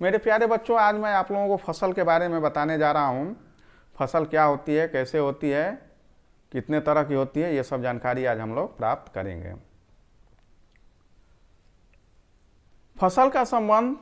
मेरे प्यारे बच्चों, आज मैं आप लोगों को फसल के बारे में बताने जा रहा हूँ। फसल क्या होती है, कैसे होती है, कितने तरह की होती है, ये सब जानकारी आज हम लोग प्राप्त करेंगे। फसल का संबंध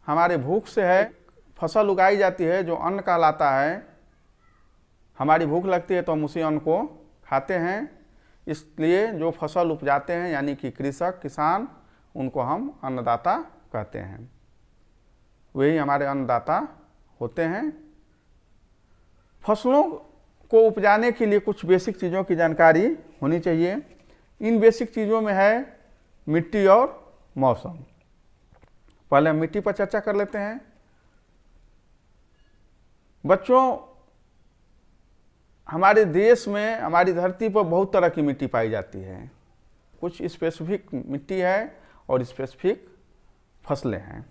हमारे भूख से है। फसल उगाई जाती है जो अन्न कहलाता है। हमारी भूख लगती है तो हम उसी अन्न को खाते हैं। इसलिए जो फसल उपजाते हैं यानी कि कृषक, किसान, उनको हम अन्नदाता कहते हैं। वही हमारे अन्नदाता होते हैं। फसलों को उपजाने के लिए कुछ बेसिक चीज़ों की जानकारी होनी चाहिए। इन बेसिक चीज़ों में है मिट्टी और मौसम। पहले हम मिट्टी पर चर्चा कर लेते हैं। बच्चों, हमारे देश में, हमारी धरती पर बहुत तरह की मिट्टी पाई जाती है। कुछ स्पेसिफिक मिट्टी है और स्पेसिफिक फसलें हैं।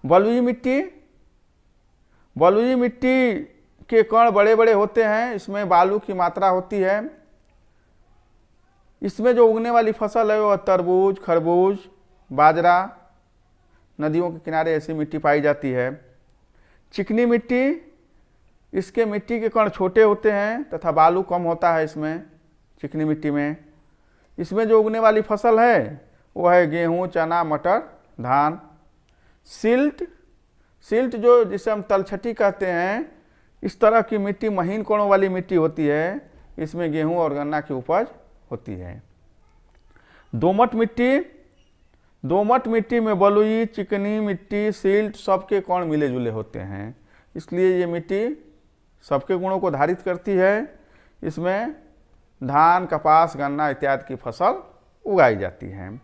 बलुई मिट्टी के कण बड़े बड़े होते हैं। इसमें बालू की मात्रा होती है। इसमें जो उगने वाली फसल है वह तरबूज, खरबूज, बाजरा, नदियों के किनारे ऐसी मिट्टी पाई जाती है। चिकनी मिट्टी, इसके मिट्टी के कण छोटे होते हैं तथा बालू कम होता है इसमें, चिकनी मिट्टी में। इसमें जो उगने वाली फसल है वह है गेहूँ, चना, मटर, धान। सिल्ट जो जिसे हम तलछटी कहते हैं, इस तरह की मिट्टी महीन कोणों वाली मिट्टी होती है। इसमें गेहूं और गन्ना की उपज होती है। दोमट मिट्टी में बलुई, चिकनी मिट्टी, सिल्ट सबके कण मिले जुले होते हैं। इसलिए ये मिट्टी सबके गुणों को धारित करती है। इसमें धान, कपास, गन्ना इत्यादि की फसल उगाई जाती है।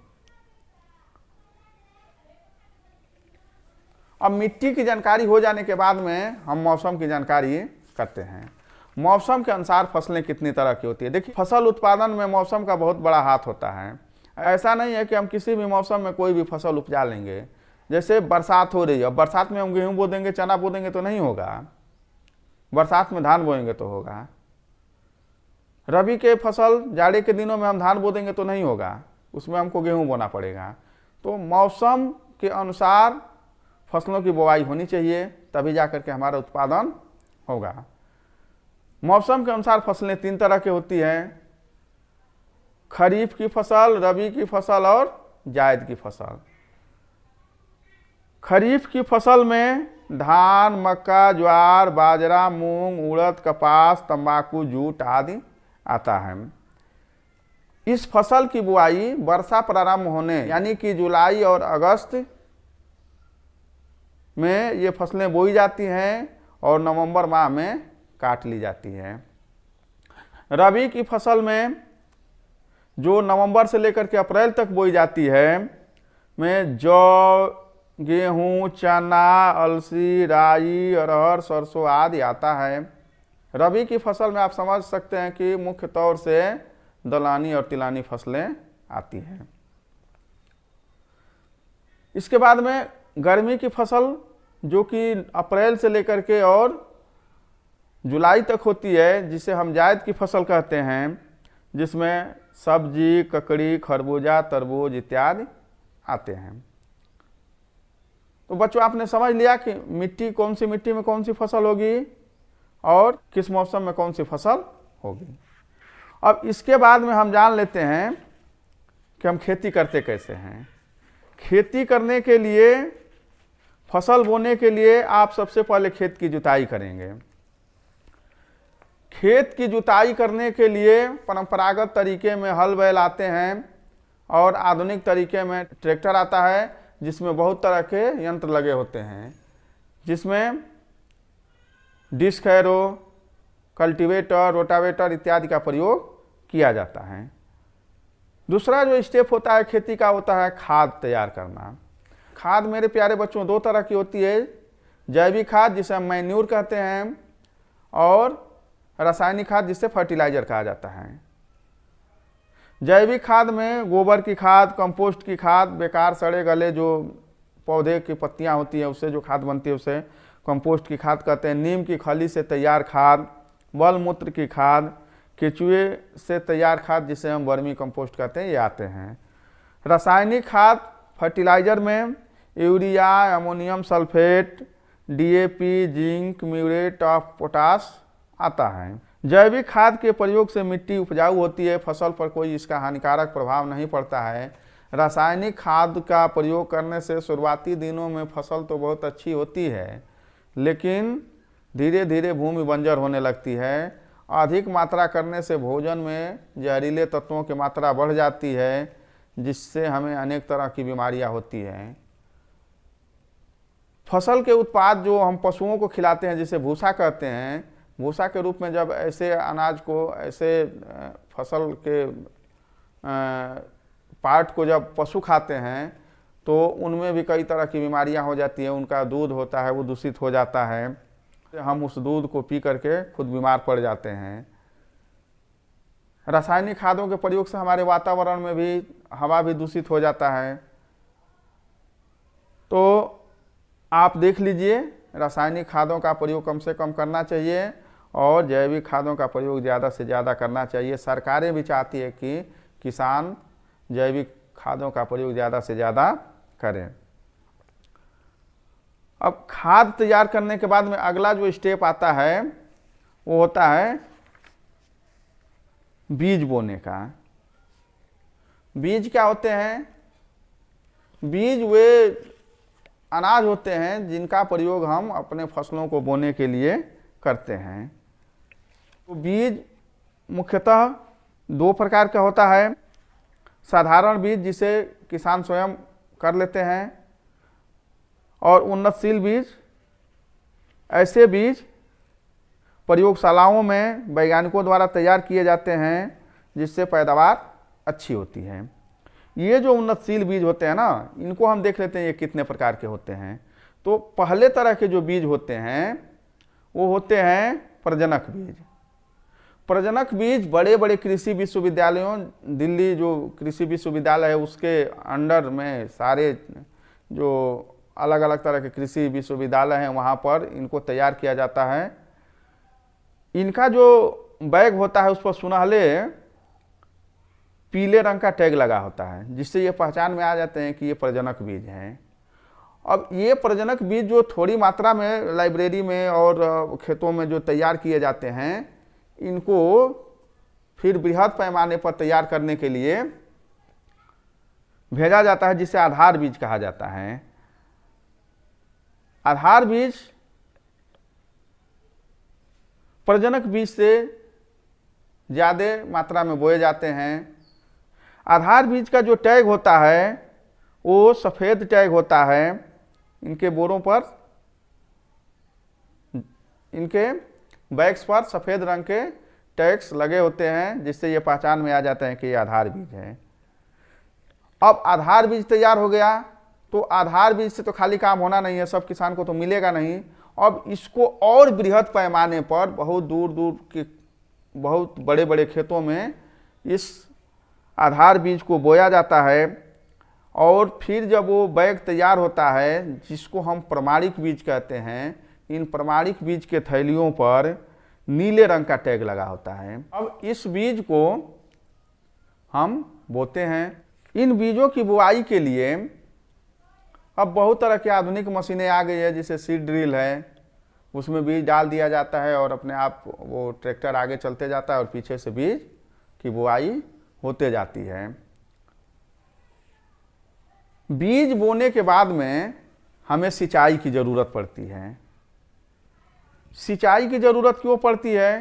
अब मिट्टी की जानकारी हो जाने के बाद में हम मौसम की जानकारी करते हैं। मौसम के अनुसार फसलें कितनी तरह की होती है। देखिए, फसल उत्पादन में मौसम का बहुत बड़ा हाथ होता है। ऐसा नहीं है कि हम किसी भी मौसम में कोई भी फसल उपजा लेंगे। जैसे बरसात हो रही है, अब बरसात में हम गेहूं बो देंगे, चना बो देंगे तो नहीं होगा। बरसात में धान बोएंगे तो होगा। रबी के फसल जाड़े के दिनों में हम धान बो देंगे तो नहीं होगा, उसमें हमको गेहूं बोना पड़ेगा। तो मौसम के अनुसार फसलों की बुवाई होनी चाहिए, तभी जाकर के हमारा उत्पादन होगा। मौसम के अनुसार फसलें तीन तरह की होती हैं: खरीफ की फसल, रबी की फसल और जायद की फसल। खरीफ की फसल में धान, मक्का, ज्वार, बाजरा, मूंग, उड़द, कपास, तंबाकू, जूट आदि आता है। इस फसल की बुआई वर्षा प्रारंभ होने यानी कि जुलाई और अगस्त में ये फसलें बोई जाती हैं और नवंबर माह में काट ली जाती है। रबी की फसल में जो नवंबर से लेकर के अप्रैल तक बोई जाती है, में जौ, गेहूं, चना, अलसी, राई, अरहर, सरसों आदि आता है। रबी की फसल में आप समझ सकते हैं कि मुख्य तौर से दलहनी और तिलहनी फसलें आती हैं। इसके बाद में गर्मी की फसल जो कि अप्रैल से लेकर के और जुलाई तक होती है, जिसे हम जायद की फसल कहते हैं, जिसमें सब्जी, ककड़ी, खरबूजा, तरबूज इत्यादि आते हैं। तो बच्चों, आपने समझ लिया कि मिट्टी, कौन सी मिट्टी में कौन सी फसल होगी और किस मौसम में कौन सी फसल होगी। अब इसके बाद में हम जान लेते हैं कि हम खेती करते कैसे हैं। खेती करने के लिए, फसल बोने के लिए आप सबसे पहले खेत की जुताई करेंगे। खेत की जुताई करने के लिए परंपरागत तरीके में हल बैल आते हैं और आधुनिक तरीके में ट्रैक्टर आता है, जिसमें बहुत तरह के यंत्र लगे होते हैं, जिसमें डिस्क हैरो, कल्टीवेटर, रोटावेटर इत्यादि का प्रयोग किया जाता है। दूसरा जो स्टेप होता है खेती का, होता है खाद तैयार करना। खाद मेरे प्यारे बच्चों दो तरह की होती है: जैविक खाद जिसे हम मैन्यूर कहते हैं, और रासायनिक खाद जिसे फर्टिलाइजर कहा जाता है। जैविक खाद में गोबर की खाद, कंपोस्ट की खाद, बेकार सड़े गले जो पौधे की पत्तियां होती हैं उससे जो खाद बनती है उसे कंपोस्ट की खाद कहते हैं। नीम की खली से तैयार खाद, मल मूत्र की खाद, केचुए से तैयार खाद जिसे हम वर्मी कंपोस्ट कहते हैं, ये आते हैं। रासायनिक खाद फर्टिलाइजर में urea, ammonium sulphate, DAP, zinc, muriate of potash आता है। जैविक खाद के प्रयोग से मिट्टी उपजाऊ होती है, फसल पर कोई इसका हानिकारक प्रभाव नहीं पड़ता है। रासायनिक खाद का प्रयोग करने से शुरुआती दिनों में फसल तो बहुत अच्छी होती है, लेकिन धीरे धीरे भूमि बंजर होने लगती है। अधिक मात्रा करने से भोजन में जहरीले तत्वों की मात्रा बढ़ जाती है, जिससे हमें अनेक तरह की बीमारियां होती हैं। फसल के उत्पाद जो हम पशुओं को खिलाते हैं, जिसे भूसा कहते हैं, भूसा के रूप में जब ऐसे अनाज को, ऐसे फसल के पार्ट को जब पशु खाते हैं तो उनमें भी कई तरह की बीमारियां हो जाती हैं। उनका दूध होता है वो दूषित हो जाता है, हम उस दूध को पी करके खुद बीमार पड़ जाते हैं। रासायनिक खादों के प्रयोग से हमारे वातावरण में भी हवा भी दूषित हो जाता है। तो आप देख लीजिए, रासायनिक खादों का प्रयोग कम से कम करना चाहिए और जैविक खादों का प्रयोग ज़्यादा से ज़्यादा करना चाहिए। सरकारें भी चाहती है कि किसान जैविक खादों का प्रयोग ज़्यादा से ज़्यादा करें। अब खाद तैयार करने के बाद में अगला जो स्टेप आता है वो होता है बीज बोने का। बीज क्या होते हैं? बीज वे अनाज होते हैं जिनका प्रयोग हम अपने फसलों को बोने के लिए करते हैं। तो बीज मुख्यतः दो प्रकार का होता है। साधारण बीज जिसे किसान स्वयं कर लेते हैं, और उन्नतशील बीज। ऐसे बीज प्रयोगशालाओं में वैज्ञानिकों द्वारा तैयार किए जाते हैं, जिससे पैदावार अच्छी होती है। ये जो उन्नतशील बीज होते हैं ना, इनको हम देख लेते हैं ये कितने प्रकार के होते हैं। तो पहले तरह के जो बीज होते हैं वो होते हैं प्रजनक बीज। प्रजनक बीज बड़े बड़े कृषि विश्वविद्यालयों, दिल्ली जो कृषि विश्वविद्यालय है उसके अंडर में सारे जो अलग अलग तरह के कृषि विश्वविद्यालय हैं वहाँ पर इनको तैयार किया जाता है। इनका जो बैग होता है उस पर सुनहले पीले रंग का टैग लगा होता है, जिससे ये पहचान में आ जाते हैं कि ये प्रजनक बीज हैं। अब ये प्रजनक बीज जो थोड़ी मात्रा में लाइब्रेरी में और खेतों में जो तैयार किए जाते हैं, इनको फिर बृहद पैमाने पर तैयार करने के लिए भेजा जाता है, जिसे आधार बीज कहा जाता है। आधार बीज प्रजनक बीज से ज़्यादा मात्रा में बोए जाते हैं। आधार बीज का जो टैग होता है वो सफ़ेद टैग होता है। इनके बोरों पर, इनके बैग्स पर सफ़ेद रंग के टैग्स लगे होते हैं, जिससे ये पहचान में आ जाता है कि ये आधार बीज है। अब आधार बीज तैयार हो गया, तो आधार बीज से तो खाली काम होना नहीं है, सब किसान को तो मिलेगा नहीं। अब इसको और बृहद पैमाने पर बहुत दूर दूर के बहुत बड़े बड़े खेतों में इस आधार बीज को बोया जाता है, और फिर जब वो बैग तैयार होता है, जिसको हम प्रमाणिक बीज कहते हैं, इन प्रमाणिक बीज के थैलियों पर नीले रंग का टैग लगा होता है। अब इस बीज को हम बोते हैं। इन बीजों की बुआई के लिए अब बहुत तरह की आधुनिक मशीनें आ गई है, जैसे सीड ड्रिल है, उसमें बीज डाल दिया जाता है और अपने आप वो ट्रैक्टर आगे चलते जाता है और पीछे से बीज की बुआई होते जाती है। बीज बोने के बाद में हमें सिंचाई की ज़रूरत पड़ती है। सिंचाई की ज़रूरत क्यों पड़ती है?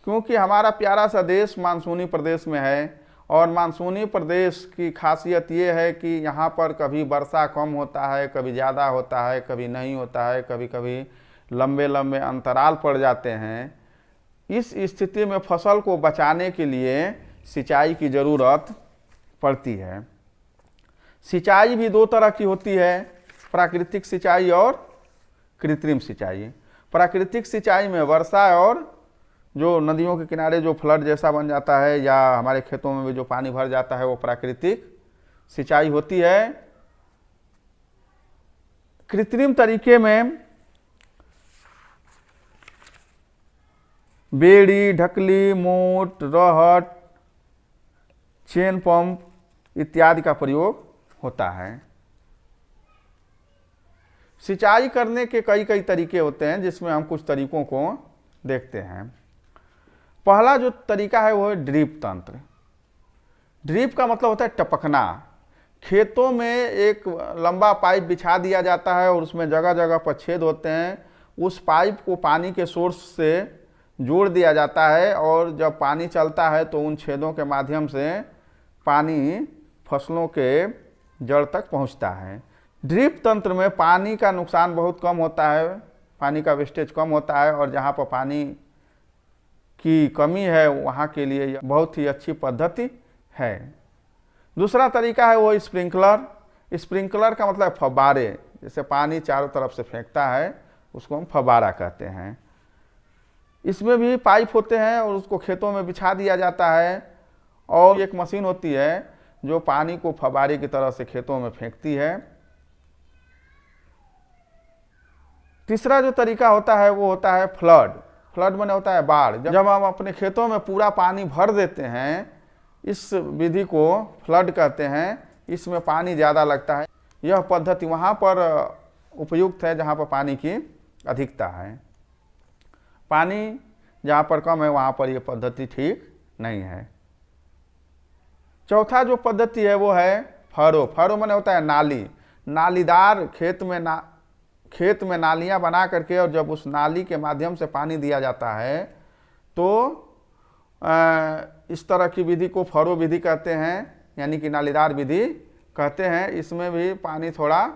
क्योंकि हमारा प्यारा सा देश मानसूनी प्रदेश में है, और मानसूनी प्रदेश की खासियत ये है कि यहाँ पर कभी वर्षा कम होता है, कभी ज़्यादा होता है, कभी नहीं होता है, कभी कभी लंबे लंबे अंतराल पड़ जाते हैं। इस स्थिति में फसल को बचाने के लिए सिंचाई की ज़रूरत पड़ती है। सिंचाई भी दो तरह की होती है, प्राकृतिक सिंचाई और कृत्रिम सिंचाई। प्राकृतिक सिंचाई में वर्षा और जो नदियों के किनारे जो फ्लड जैसा बन जाता है, या हमारे खेतों में भी जो पानी भर जाता है, वो प्राकृतिक सिंचाई होती है। कृत्रिम तरीके में बेड़ी, ढकली, मोट, रहट, चेन पंप इत्यादि का प्रयोग होता है। सिंचाई करने के कई कई तरीके होते हैं, जिसमें हम कुछ तरीकों को देखते हैं। पहला जो तरीका है वो है ड्रिप तंत्र। ड्रिप का मतलब होता है टपकना। खेतों में एक लंबा पाइप बिछा दिया जाता है और उसमें जगह जगह पर छेद होते हैं। उस पाइप को पानी के सोर्स से जोड़ दिया जाता है और जब पानी चलता है तो उन छेदों के माध्यम से पानी फसलों के जड़ तक पहुंचता है। ड्रिप तंत्र में पानी का नुकसान बहुत कम होता है, पानी का वेस्टेज कम होता है और जहाँ पर पानी की कमी है वहाँ के लिए यह बहुत ही अच्छी पद्धति है। दूसरा तरीका है वो स्प्रिंकलर। स्प्रिंकलर का मतलब फव्वारे, जैसे पानी चारों तरफ से फेंकता है उसको हम फव्वारा कहते हैं। इसमें भी पाइप होते हैं और उसको खेतों में बिछा दिया जाता है और एक मशीन होती है जो पानी को फव्वारे की तरह से खेतों में फेंकती है। तीसरा जो तरीका होता है वो होता है फ्लड। फ्लड माने होता है बाढ़। जब हम अपने खेतों में पूरा पानी भर देते हैं, इस विधि को फ्लड कहते हैं। इसमें पानी ज़्यादा लगता है। यह पद्धति वहाँ पर उपयुक्त है जहाँ पर पानी की अधिकता है। पानी जहाँ पर कम है वहाँ पर यह पद्धति ठीक नहीं है। चौथा जो पद्धति है वो है फरो। फरो माने होता है नाली। नालीदार खेत में नालियाँ बना करके और जब उस नाली के माध्यम से पानी दिया जाता है तो इस तरह की विधि को फरो विधि कहते हैं, यानी कि नालीदार विधि कहते हैं। इसमें भी पानी थोड़ा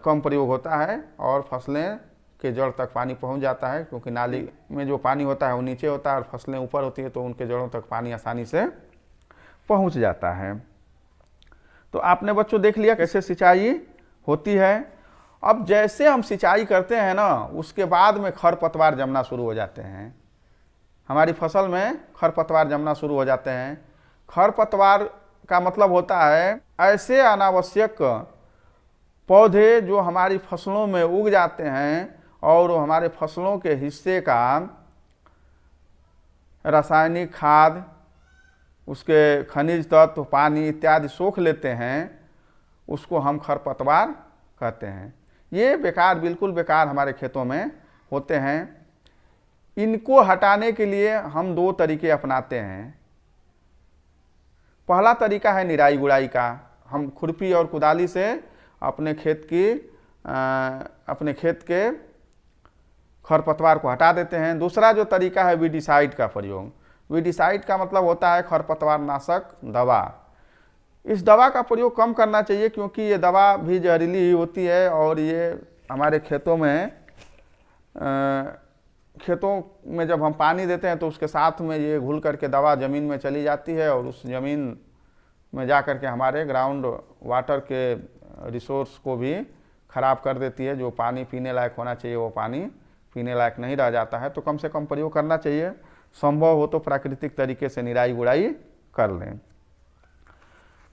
कम प्रयोग होता है और फसलें के जड़ तक पानी पहुंच जाता है, क्योंकि नाली में जो पानी होता है वो नीचे होता है और फसलें ऊपर होती है तो उनके जड़ों तक पानी आसानी से पहुंच जाता है। तो आपने बच्चों देख लिया कैसे सिंचाई होती है। अब जैसे हम सिंचाई करते हैं ना, उसके बाद में खरपतवार जमना शुरू हो जाते हैं। हमारी फसल में खरपतवार जमना शुरू हो जाते हैं। खरपतवार का मतलब होता है ऐसे अनावश्यक पौधे जो हमारी फसलों में उग जाते हैं और हमारे फसलों के हिस्से का रासायनिक खाद, उसके खनिज तत्व, पानी इत्यादि सोख लेते हैं, उसको हम खरपतवार कहते हैं। ये बेकार, बिल्कुल बेकार हमारे खेतों में होते हैं। इनको हटाने के लिए हम दो तरीके अपनाते हैं। पहला तरीका है निराई गुड़ाई का। हम खुरपी और कुदाली से अपने खेत के खरपतवार को हटा देते हैं। दूसरा जो तरीका है वीडिसाइड का प्रयोग। वीडिसाइड का मतलब होता है खरपतवार नाशक दवा। इस दवा का प्रयोग कम करना चाहिए क्योंकि ये दवा भी जहरीली ही होती है और ये हमारे खेतों में जब हम पानी देते हैं तो उसके साथ में ये घुल करके दवा ज़मीन में चली जाती है और उस ज़मीन में जा कर के हमारे ग्राउंड वाटर के रिसोर्स को भी ख़राब कर देती है। जो पानी पीने लायक होना चाहिए वो पानी पीने लायक नहीं रह जाता है। तो कम से कम प्रयोग करना चाहिए। संभव हो तो प्राकृतिक तरीके से निराई गुड़ाई कर लें।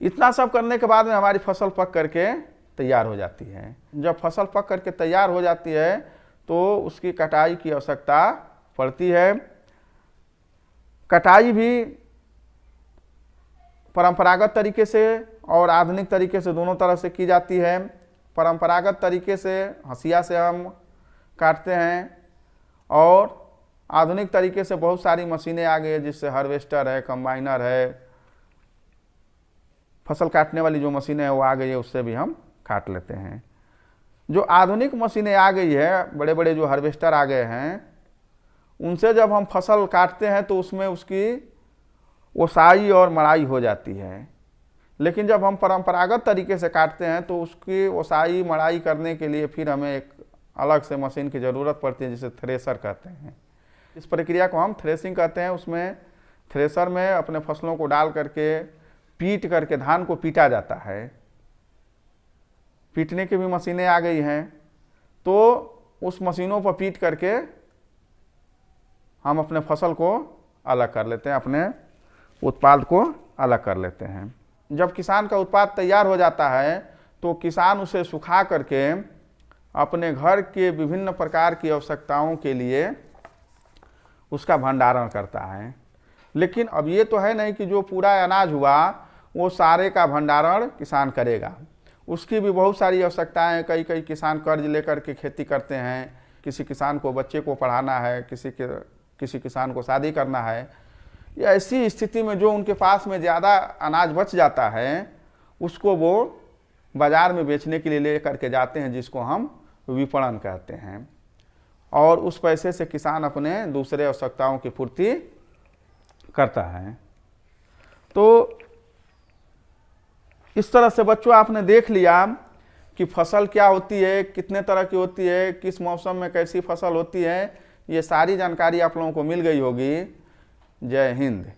इतना सब करने के बाद में हमारी फसल पक करके तैयार हो जाती है। जब फसल पक करके तैयार हो जाती है तो उसकी कटाई की आवश्यकता पड़ती है। कटाई भी परंपरागत तरीके से और आधुनिक तरीके से दोनों तरह से की जाती है। परंपरागत तरीके से हंसिया से हम काटते हैं और आधुनिक तरीके से बहुत सारी मशीनें आ गई है, जिससे हार्वेस्टर है, कंबाइनर है, फसल काटने वाली जो मशीनें हैं वो आ गई है, उससे भी हम काट लेते हैं। जो आधुनिक मशीनें आ गई है, बड़े बड़े जो हार्वेस्टर आ गए हैं, उनसे जब हम फसल काटते हैं तो उसमें उसकी ओसाई और मड़ाई हो जाती है। लेकिन जब हम परंपरागत तरीके से काटते हैं तो उसकी ओसाई मड़ाई करने के लिए फिर हमें एक अलग से मशीन की ज़रूरत पड़ती है, जिसे थ्रेसर कहते हैं। इस प्रक्रिया को हम थ्रेसिंग कहते हैं। उसमें थ्रेसर में अपने फसलों को डाल करके पीट करके धान को पीटा जाता है। पीटने की भी मशीनें आ गई हैं, तो उस मशीनों पर पीट करके हम अपने फसल को अलग कर लेते हैं, अपने उत्पाद को अलग कर लेते हैं। जब किसान का उत्पाद तैयार हो जाता है तो किसान उसे सुखा करके अपने घर के विभिन्न प्रकार की आवश्यकताओं के लिए उसका भंडारण करता है। लेकिन अब ये तो है नहीं कि जो पूरा अनाज हुआ वो सारे का भंडारण किसान करेगा। उसकी भी बहुत सारी आवश्यकताएं हैं। कई कई किसान कर्ज लेकर के खेती करते हैं, किसी किसान को बच्चे को पढ़ाना है, किसी किसान को शादी करना है। या ऐसी स्थिति में जो उनके पास में ज़्यादा अनाज बच जाता है उसको वो बाज़ार में बेचने के लिए ले करके जाते हैं, जिसको हम विपणन कहते हैं। और उस पैसे से किसान अपने दूसरे आवश्यकताओं की पूर्ति करता है। तो इस तरह से बच्चों आपने देख लिया कि फसल क्या होती है, कितने तरह की होती है, किस मौसम में कैसी फसल होती है। ये सारी जानकारी आप लोगों को मिल गई होगी। जय हिंद।